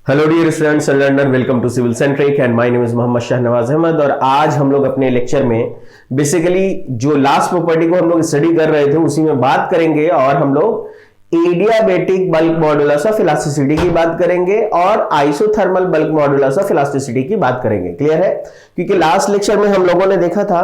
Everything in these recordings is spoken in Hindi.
Hello dear students and learner, welcome to Civil Centric and my name is Mohammad Shahnawaz Ahmad. और आज हम लोग अपने लेक्चर में बेसिकली जो लास्ट प्रॉपर्टी को हम लोग स्टडी कर रहे थे उसी में बात करेंगे और हम लोग adiabatic bulk modulus of elasticity की बात करेंगे और isothermal bulk modulus of elasticity की बात करेंगे। क्लियर है? क्योंकि लास्ट लेक्चर में हम लोगों ने देखा था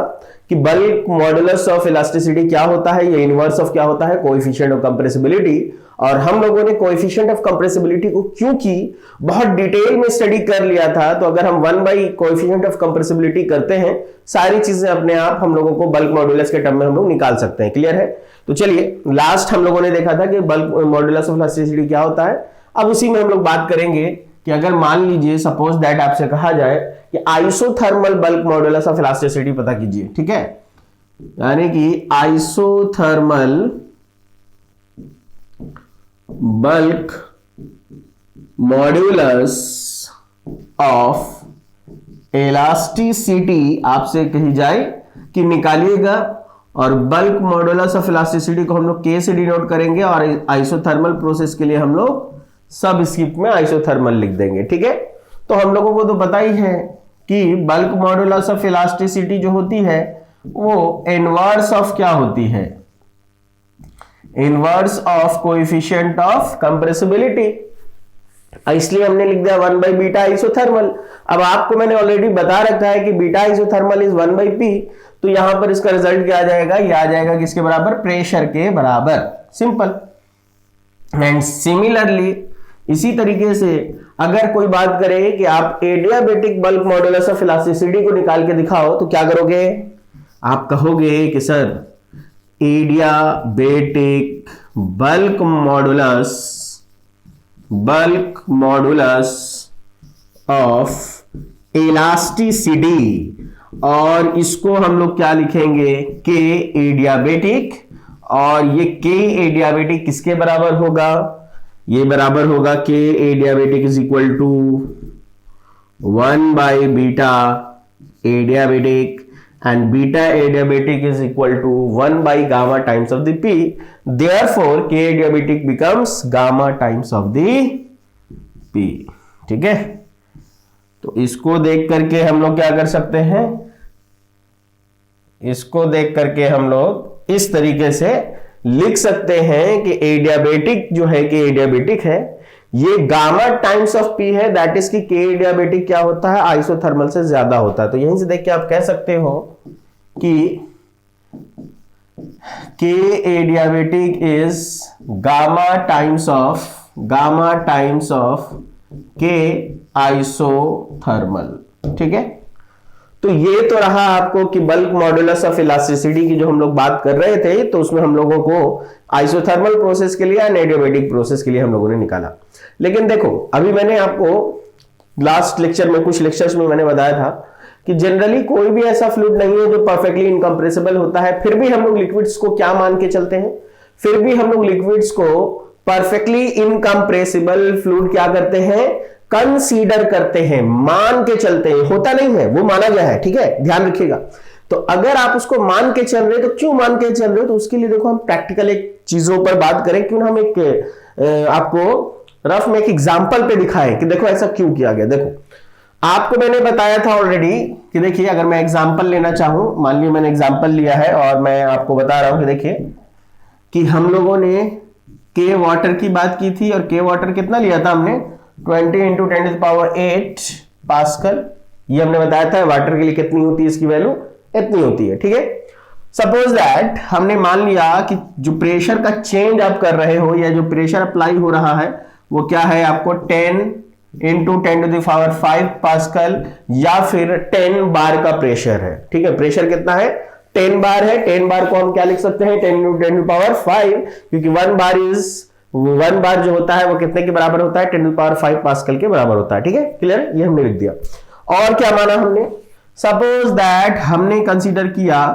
कि बल्क मॉडुलस ऑफ इलास्टिसिटी क्या होता है, ये इनवर्स ऑफ क्या होता है, कोएफिशिएंट ऑफ कंप्रेसिबिलिटी। और हम लोगों ने कोएफिशिएंट ऑफ कंप्रेसिबिलिटी को क्योंकि बहुत डिटेल में स्टडी कर लिया था, तो अगर हम 1 बाई कोएफिशिएंट ऑफ कंप्रेसिबिलिटी करते हैं सारी चीजें अपने आप हम लोगों को बल्क मॉडुलस के टर्म में हम लोग निकाल सकते हैं। क्लियर है? तो चलिए, लास्ट हम लोगों ने देखा था कि बल्क मॉडुलस ऑफ इलास्टिसिटी क्या होता है। अब उसी में हम लोग बात करेंगे कि अगर मान लीजिए सपोज दैट आपसे कहा जाए कि isothermal bulk modulus of elasticity पता कीजिए। ठीक है, यानी कि isothermal bulk modulus of elasticity आपसे कही जाए कि निकालिएगा, और बल्क मॉड्यूलस ऑफ इलास्टिसिटी को हम लोग के से डिनोट करेंगे और आइसोथर्मल प्रोसेस के लिए हम लोग सब स्क्रिप्ट में आइसोथर्मल लिख देंगे। ठीक है, तो हम लोगों को तो पता ही है कि बल्क मॉड्यूलस ऑफ इलास्टिसिटी जो होती है वो इनवर्स ऑफ क्या होती है, inverse of coefficient of compressibility. इसलिए हमने लिख दिया 1 बाई बीटा आइसोथर्मल। अब आपको मैंने ऑलरेडी बता रखा है कि beta isothermal is 1 by P, तो यहां पर इसका रिजल्ट क्या आ जाएगा, ये आ जाएगा किसके बराबर, प्रेशर के बराबर। सिंपल। एंड सिमिलरली इसी तरीके से अगर कोई बात करे कि आप adiabatic bulk modulus of elasticity को निकाल के दिखाओ, तो क्या करोगे, आप कहोगे कि sir adiabatic bulk modulus of elasticity, और इसको हम लोग क्या लिखेंगे, के एडियाबेटिक। और ये के एडियाबेटिक किसके बराबर होगा, ये बराबर होगा के adiabatic is equal to 1 by beta adiabatic, and beta adiabatic is equal to 1 by gamma times of the P. Therefore, K adiabatic becomes gamma times of the P. ठीक है, तो इसको देख करके हम लोग क्या कर सकते हैं, इसको देख करके हम लोग इस तरीके से लिख सकते हैं कि एडियाबेटिक जो है कि एडियाबेटिक है ये गामा टाइम्स ऑफ पी है, दैट इज कि के एडियाबेटिक क्या होता है, आइसोथर्मल से ज्यादा होता है। तो यहीं से देख के आप कह सकते हो कि के adiabatic is gamma times of के आइसोथर्मल। ठीक है, तो ये तो रहा आपको कि बल्क मॉडुलस ऑफ इलास्टिसिटी की जो हम लोग बात कर रहे थे, तो उसमें हम लोगों को आइसोथर्मल प्रोसेस के लिए या एडियाबेटिक प्रोसेस के लिए हम लोगों ने निकाला। लेकिन देखो, अभी मैंने आपको लास्ट लेक्चर में, कुछ लेक्चर्स में मैंने बताया था कि जनरली कोई भी ऐसा फ्लूइड नहीं है जो परफेक्टली इनकम्प्रेसिबल होता है। फिर भी हम लोग लिक्विड्स को क्या मान के चलते हैं, फिर भी हम लोग लिक्विड्स को परफेक्टली इनकम्प्रेसिबल फ्लूइड क्या करते हैं, कंसीडर करते हैं, मान के चलते हैं। होता नहीं है, वो माना गया है। ठीक है, ध्यान रखिएगा। तो अगर आप उसको मान के चल रहे हो तो क्यों मान के चल रहे हो, तो उसके लिए देखो हम प्रैक्टिकल एक चीजों पर बात करें। क्यों हम एक आपको रफ में एक एग्जांपल पे दिखाएं कि देखो ऐसा क्यों किया गया। देखो, आपको मैंने बताया था ऑलरेडी कि देखिए, अगर मैं एग्जांपल लेना चाहूं, मान लीजिए मैंने एग्जांपल लिया है और मैं आपको बता रहा हूं कि देखिए कि हम लोगों ने के वाटर की बात की थी, और के वाटर कितना लिया था हमने, 20 × 10⁸ पास्कल। ये हमने बताया था वाटर के लिए कितनी होती है, इसकी वैल्यू इतनी होती है। ठीक है, सपोज दैट हमने मान लिया कि जो प्रेशर का चेंज आप कर रहे हो या जो प्रेशर अप्लाई हो रहा है वो क्या है, आपको 10 × 10⁵ पास्कल या फिर 10 बार का प्रेशर है। ठीक है, प्रेशर कितना है, 10 बार है। 10 बार को हम क्या लिख सकते हैं, 10 × 10⁵, क्योंकि 1 बार जो होता है वो कितने के बराबर होता है, 10⁵ पास्कल के बराबर होता है। ठीक है, क्लियर, ये हमने लिख दिया। और क्या माना हमने, सपोज दैट हमने कंसीडर किया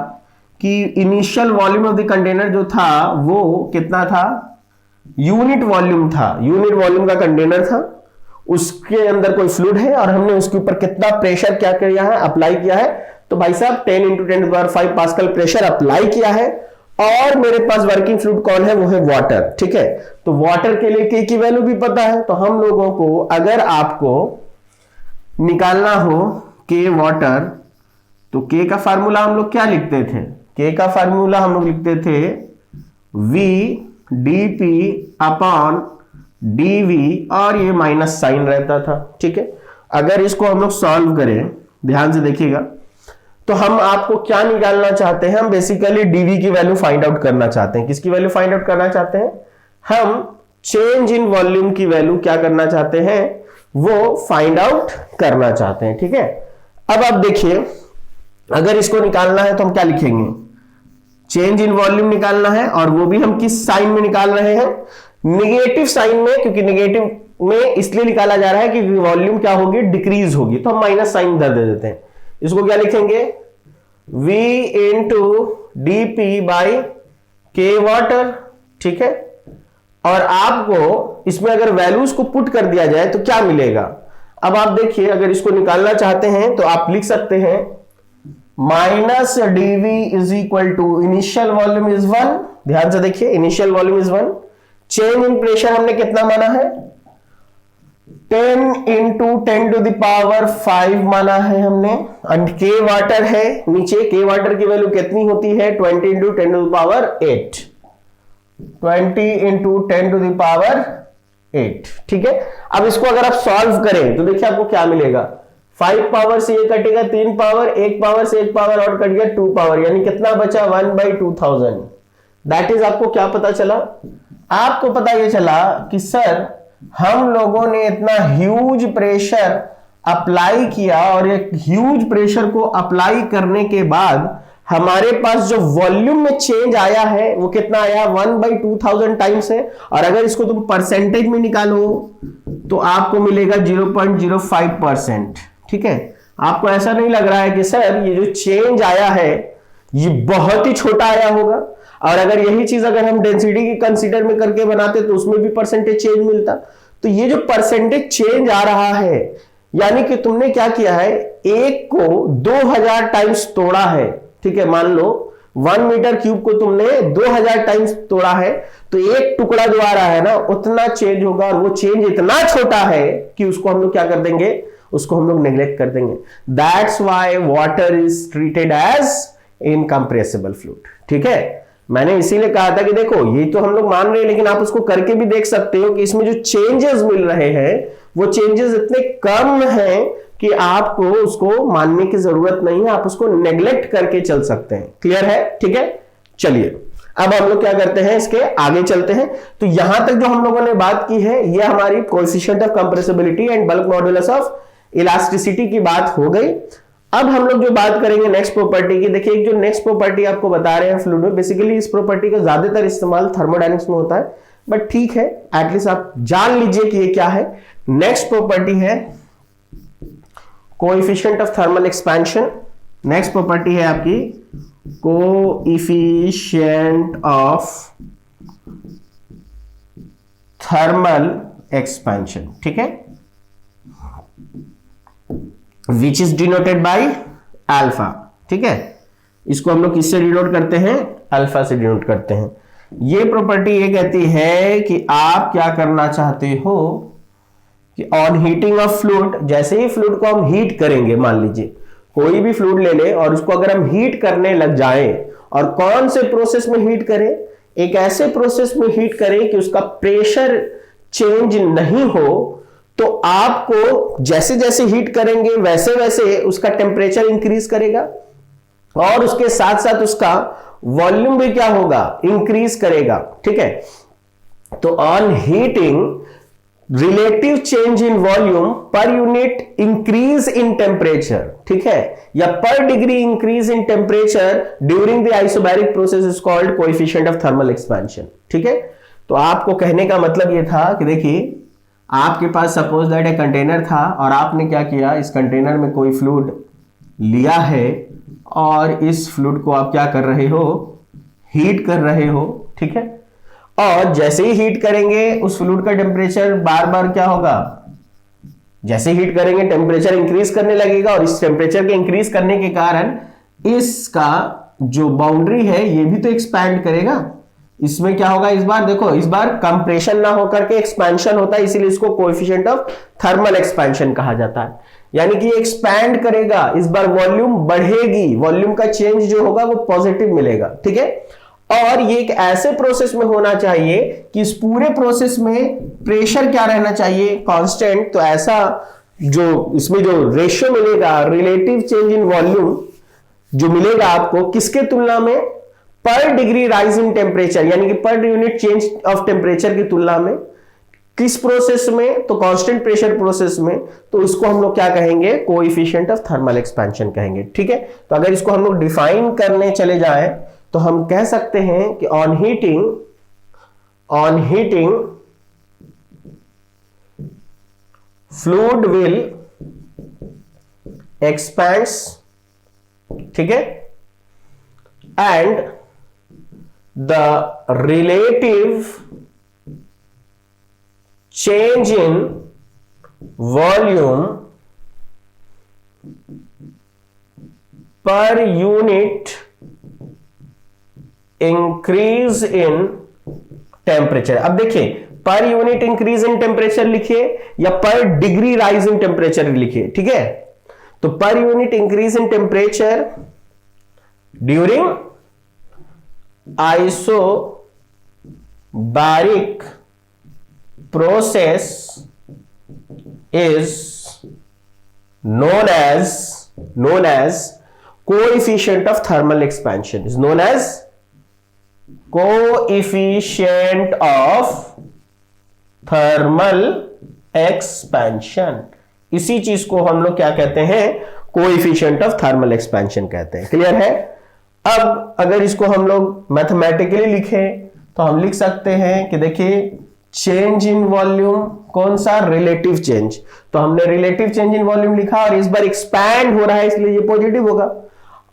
कि initial volume of the container जो था वो कितना था, यूनिट वॉल्यूम था, यूनिट वॉल्यूम का कंटेनर था, उसके अंदर कोई फ्लूइड है और हमने उसके ऊपर कितना प्रेशर क्या किया है, अप्लाई किया है। तो भाई साहब 10 × 10⁵ पास्कल प्रेशर अप्लाई किया है, और मेरे पास वर्किंग फ्लूइड कौन है, वो है वाटर। ठीक है, तो वाटर के लिए के की वैल्यू भी पता है, तो हम लोगों को अगर आपको निकालना हो के वाटर, तो के का फार्मूला हम लोग क्या लिखते थे, के का फार्मूला हम लोग लिखते थे V D P upon D V, और ये माइनस साइन रहता था। ठीक है, अगर इसको हम लोग सॉल्व करें, ध्यान से देखिएगा, तो हम आपको क्या निकालना चाहते हैं, हम बेसिकली डीवी की वैल्यू फाइंड आउट करना चाहते हैं। किसकी वैल्यू फाइंड आउट करना चाहते हैं, हम चेंज इन वॉल्यूम की वैल्यू क्या करना चाहते हैं, वो फाइंड आउट करना चाहते हैं। ठीक है, अब आप देखिए, अगर इसको निकालना है तो हम क्या लिखेंगे, चेंज इन वॉल्यूम निकालना है, और वो भी हम किस साइन में निकाल रहे हैं, निगेटिव साइन में, क्योंकि निगेटिव में इसलिए निकाला जा रहा है कि वॉल्यूम क्या होगी, डिक्रीज होगी, तो हम माइनस साइन इधर दे देते हैं। इसको क्या लिखेंगे, V into D P by के वाटर। ठीक है, और आपको इसमें अगर वैल्यूज को पुट कर दिया जाए तो क्या मिलेगा, अब आप देखिए, अगर इसको निकालना चाहते हैं तो आप लिख सकते हैं minus DV is equal to initial volume is 1। ध्यान से देखिए, initial volume is 1, change in pressure हमने कितना माना है, 10 इंटू 10 टू द पावर 5 माना है हमने, और के वाटर है नीचे, के वाटर की वैल्यू कितनी होती है, 20 into 10 to the power 8, 20 into 10 to the power 8। ठीक है, अब इसको अगर आप सॉल्व करें तो देखिए आपको क्या मिलेगा, 5 पावर से ये कटेगा 3 पावर, 1 पावर से 1 पावर और कट गया 2 पावर, यानी कितना बचा 1/2000। दैट इज आपको क्या पता चला, आपको पता ये चला कि सर हम लोगों ने इतना ह्यूज प्रेशर अप्लाई किया, और एक ह्यूज प्रेशर को अप्लाई करने के बाद हमारे पास जो वॉल्यूम में चेंज आया है वो कितना आया, 1/2000 टाइम्स है, और अगर इसको तुम परसेंटेज में निकालो तो आपको मिलेगा 0.05%। ठीक है, आपको ऐसा नहीं लग रहा है कि सर ये जो चेंज आया है ये बहुत ही छोटा आया होगा, और अगर यही चीज अगर हम डेंसिटी की कंसीडर में करके बनाते तो उसमें भी परसेंटेज चेंज मिलता। तो ये जो परसेंटेज चेंज आ रहा है, यानी कि तुमने क्या किया है, एक को 2000 टाइम्स तोड़ा है। ठीक है, मान लो 1 मीटर क्यूब को तुमने 2000 टाइम्स तोड़ा है, तो एक टुकड़ा जो आ रहा है ना उतना चेंज होगा, और वो चेंज इतना छोटा है कि उसको हम लोग क्या कर देंगे, उसको हम लोग नेग्लेक्ट कर देंगे। That's why water is treated as incompressible fluid. ठीक है, मैंने इसीलिए कहा था कि देखो ये तो हम लोग मान रहे हैं, लेकिन आप उसको करके भी देख सकते हो कि इसमें जो चेंजेस मिल रहे हैं वो चेंजेस इतने कम हैं कि आपको उसको मानने की जरूरत नहीं है, आप उसको नेग्लेक्ट करके चल सकते हैं। क्लियर है? ठीक है, चलिए अब हम लोग क्या करते हैं, इसके आगे चलते हैं। तो यहां तक जो हम लोगों ने बात की है ये हमारी coefficient of compressibility and bulk modulus of elasticity की बात हो गई। अब हम लोग जो बात करेंगे नेक्स्ट प्रॉपर्टी की, देखिए जो नेक्स्ट प्रॉपर्टी आपको बता रहे हैं फ्लूइड में, बेसिकली इस प्रॉपर्टी का ज्यादातर इस्तेमाल थर्मोडायनेमिक्स में होता है, बट ठीक है एटलीस्ट आप जान लीजिए कि ये क्या है। नेक्स्ट प्रॉपर्टी है coefficient of thermal expansion. Next property है आपकी कोएफिशिएंट ऑफ थर्मल एक्सपेंशन। ठीक है, which is denoted by alpha. ठीक है, इसको हम लोग किससे डिनोट करते हैं, अल्फा से डिनोट करते हैं। ये प्रॉपर्टी ये कहती है कि आप क्या करना चाहते हो कि ऑन हीटिंग ऑफ फ्लूइड, जैसे ही फ्लूइड को हम हीट करेंगे, मान लीजिए कोई भी फ्लूइड ले ले और उसको अगर हम हीट करने लग जाएं, और कौन से प्रोसेस में हीट करें, एक ऐसे प्रोसेस में हीट करें कि उसका प्रेशर चेंज नहीं हो, तो आपको जैसे जैसे हीट करेंगे वैसे वैसे उसका टेम्परेचर इंक्रीज करेगा, और उसके साथ साथ उसका वॉल्यूम भी क्या होगा, इंक्रीज करेगा। ठीक है, तो on heating relative change in volume per unit increase in temperature, ठीक है, या पर degree increase in temperature during the isobaric process is called coefficient of thermal expansion. ठीक है, तो आपको कहने का मतलब यह था कि देखिए आपके पास सपोज दैट एक कंटेनर था, और आपने क्या किया, इस कंटेनर में कोई फ्लूइड लिया है, और इस फ्लूइड को आप क्या कर रहे हो, हीट कर रहे हो। ठीक है, और जैसे ही हीट करेंगे उस फ्लूइड का टेम्परेचर बार बार क्या होगा, जैसे हीट करेंगे टेम्परेचर इंक्रीज करने लगेगा, और इस टेम्परेचर के इंक्रीज करने के कारण इसका जो बाउंड्री है ये भी तो एक्सपैंड करेगा। इसमें क्या होगा इस बार, देखो इस बार कंप्रेशन ना होकर के एक्सपेंशन होता है, इसीलिए इसको कोएफिशिएंट ऑफ थर्मल एक्सपेंशन कहा जाता है। यानी कि एक्सपैंड करेगा, इस बार वॉल्यूम बढ़ेगी, वॉल्यूम का चेंज जो होगा वो पॉजिटिव मिलेगा, ठीक है। और ये एक ऐसे प्रोसेस में होना चाहिए कि इस पूरे प्रोसेस में प्रेशर क्या रहना चाहिए, कांस्टेंट। तो ऐसा जो इसमें जो रेशियो मिलेगा, रिलेटिव चेंज इन वॉल्यूम जो मिलेगा आपको, किसके तुलना में, पर डिग्री राइज इन टेम्परेचर, यानी कि per unit change of temperature की तुलना में, किस प्रोसेस में, तो कांस्टेंट प्रेशर प्रोसेस में। तो इसको हम लोग क्या कहेंगे, कोएफिशिएंट ऑफ थर्मल एक्सपेंशन कहेंगे, ठीक है। तो अगर इसको हम लोग डिफाइन करने चले जाएं तो हम कह सकते हैं कि on heating fluid will expands, ठीक है, and the relative change in volume per unit increase in temperature। अब देखिए, per unit increase in temperature लिखिए या पर डिग्री राइज इन टेम्परेचर लिखिए, ठीक है। तो per unit increase in temperature during isobaric process is known as coefficient of thermal expansion, is known as coefficient of thermal expansion। इसी चीज को हम लोग क्या कहते हैं, coefficient of thermal expansion कहते हैं। क्लियर है। अब अगर इसको हम लोग मैथमेटिकली लिखें तो हम लिख सकते हैं कि देखिए, चेंज इन वॉल्यूम कौन सा, रिलेटिव चेंज। तो हमने रिलेटिव चेंज इन वॉल्यूम लिखा और इस बार एक्सपैंड हो रहा है इसलिए ये पॉजिटिव होगा।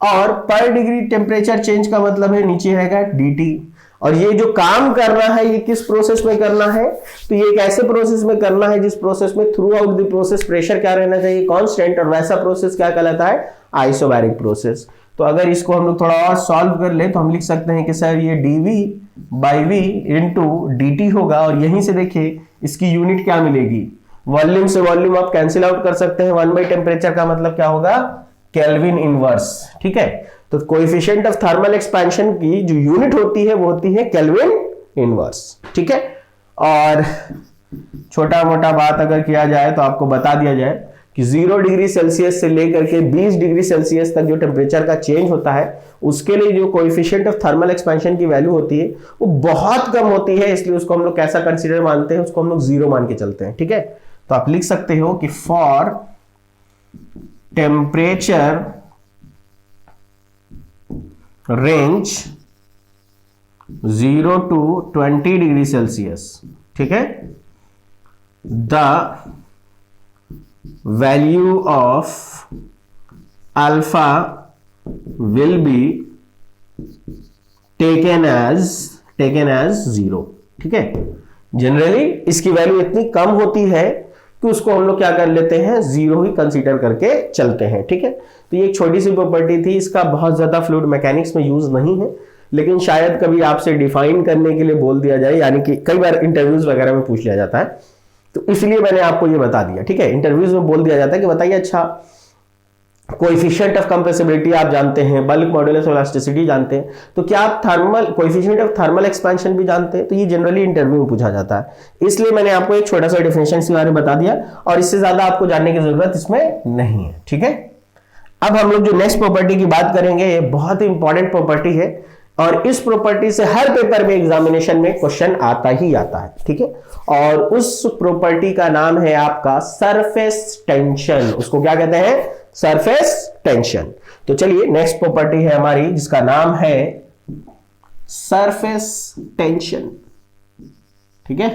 और पर डिग्री टेम्परेचर चेंज का मतलब है नीचे रहेगा dt। और ये जो काम करना है ये किस प्रोसेस में करना है, तो ये एक ऐसे प्रोसेस में करना है जिस प्रोसेस में through out the process pressure क्या रहना चाहिए, कांस्टेंट। और वैसा प्रोसेस क्या कहलाता है, आइसोबैरिक प्रोसेस। तो अगर इसको हम लोग थोड़ा और सॉल्व कर ले तो हम लिख सकते हैं कि सर ये dv/v इंटू dt होगा। और यहीं से देखिए इसकी यूनिट क्या मिलेगी, वॉल्यूम से वॉल्यूम आप कैंसिल आउट कर सकते हैं, 1 टेम्परेचर का मतलब क्या होगा, केल्विन इनवर्स, ठीक है। तो कोएफिशिएंट ऑफ थर्मल एक्सपेंशन की जो यूनिट होती है वो होती है केल्विन इनवर्स, ठीक है। और छोटा मोटा बात अगर किया जाए तो आपको बता दिया जाए कि 0 डिग्री सेल्सियस से लेकर के 20 डिग्री सेल्सियस तक जो टेम्परेचर का चेंज होता है उसके लिए जो कोएफिशिएंट ऑफ थर्मल एक्सपेंशन की वैल्यू होती है वो बहुत कम होती है, इसलिए उसको हम लोग कैसा कंसीडर मानते हैं, उसको हम लोग 0 मान के चलते हैं, ठीक है। तो आप लिख सकते हो कि for temperature range 0 to 20 degree Celsius, ठीक है, the value of alpha will be taken as 0, ठीक है। जनरली इसकी वैल्यू इतनी कम होती है कि उसको हम लोग क्या कर लेते हैं, 0 ही कंसीडर करके चलते हैं, ठीक है। तो ये एक छोटी सी प्रॉपर्टी थी, इसका बहुत ज्यादा फ्लूइड मैकेनिक्स में यूज नहीं है, लेकिन शायद कभी आपसे डिफाइन करने के लिए बोल दिया जाए, यानी कि कई बार इंटरव्यूज वगैरह में पूछ लिया जाता है, तो इसलिए मैंने आपको ये बता दिया, ठीक है। इंटरव्यूज में बोल दिया जाता है कि बताइए अच्छा कोएफिशिएंट ऑफ कंप्रेसिबिलिटी आप जानते हैं, बल्क मॉडुलस ऑफ इलास्टिसिटी जानते हैं, तो क्या आप thermal coefficient of thermal expansion भी जानते हैं, तो ये जनरली इंटरव्यू में पूछा जाता है। इसलिए मैंने आपको एक छोटा सा डेफिनेशन इसके बारे में बता दिया और इससे ज्यादा आपको जानने की जरूरत इसमें नहीं है, ठीक है। अब हम लोग जो नेक्स्ट प्रॉपर्टी की बात करेंगे, ये बहुत ही इंपॉर्टेंट प्रॉपर्टी है और इस प्रॉपर्टी से हर पेपर में एग्जामिनेशन में क्वेश्चन आता ही आता है, ठीक है। और उस प्रॉपर्टी का नाम है आपका सरफेस टेंशन। उसको क्या कहते हैं, सरफेस टेंशन। तो चलिए नेक्स्ट प्रॉपर्टी है हमारी जिसका नाम है सरफेस टेंशन, ठीक है।